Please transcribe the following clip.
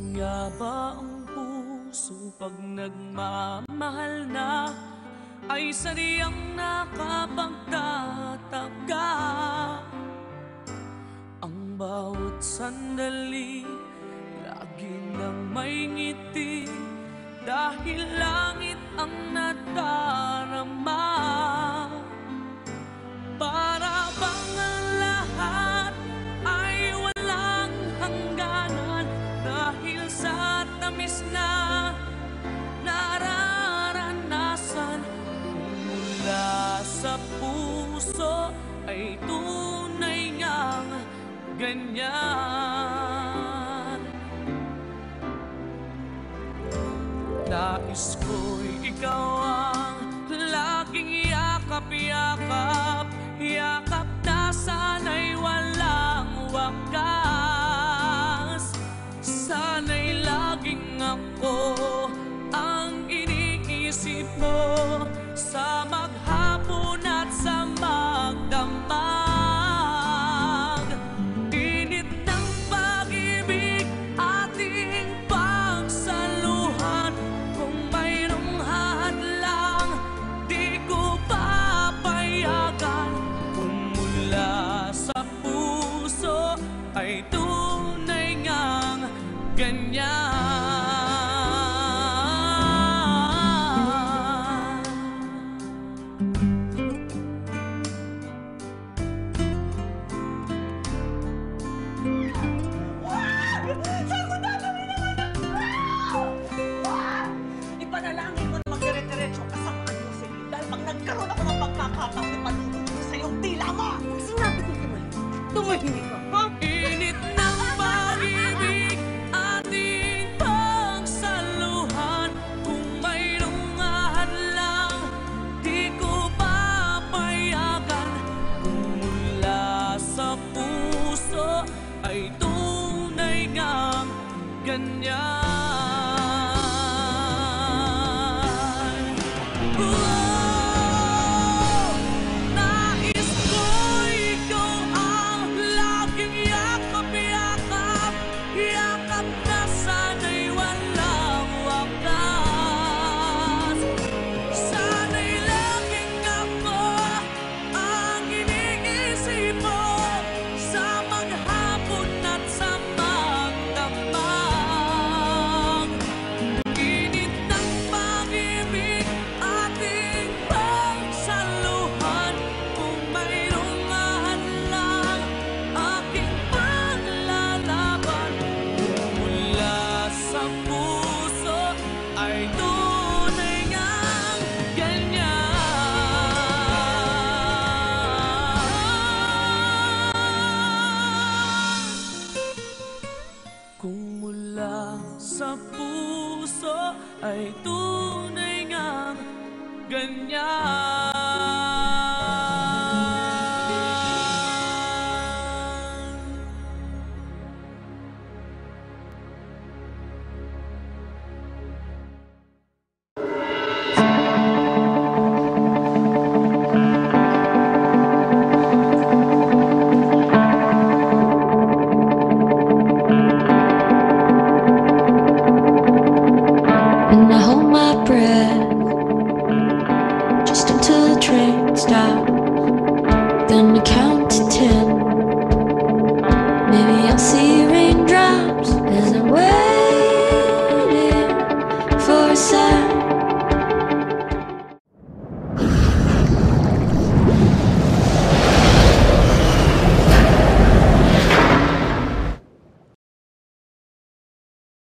Nga ba ang puso pag nagmamahal na ay sadyang nakapagtataka? Ang bawat sandali lagi nang may ngiti dahil langit ang nadarama. Para bang ang lahat ay walang hangganan dahil sa tamis na nararanasan mula sa puso ay tunay ngang ganyan. Nais ko'y ikaw ang laging yakap-yakap, yakap na sana'y walang wakas. Sana'y laging ako ang iniisip mo sa maghapon at sa magdamag. Init ng pag-ibig ating pagsaluhan, kung mayroong hadlang di ko papayagan. Kung mula sa puso ay tunay ngang ganyan. Ipanalangin ko na magdire-diretso ka sa mga Jocelyn dahil pag nagkaroon ako ng pagkakataon na panunod sa iyong tila mo. Sinabi ko tumahimik ka, ha? Init ng pag-ibig ating pagsaluhan, kung mayroong hadlang di ko papayagan. Kung mula sa puso ay tunay ngang ganyan. Nais ko'y ikaw ang laging yakap-yakap, yakap na sana'y walang wakas. Sana'y laging ako ang iniisip mo sa maghapon at sa magdamag. Init ng pag-ibig ating pagsaluhan, kung mayroong hadlang aking paglalaban. Kung mula sa puso ay tunay ngang ganyan. Kung mula sa puso ay tunay ngang ganyan. And I hold my breath just until the train stops.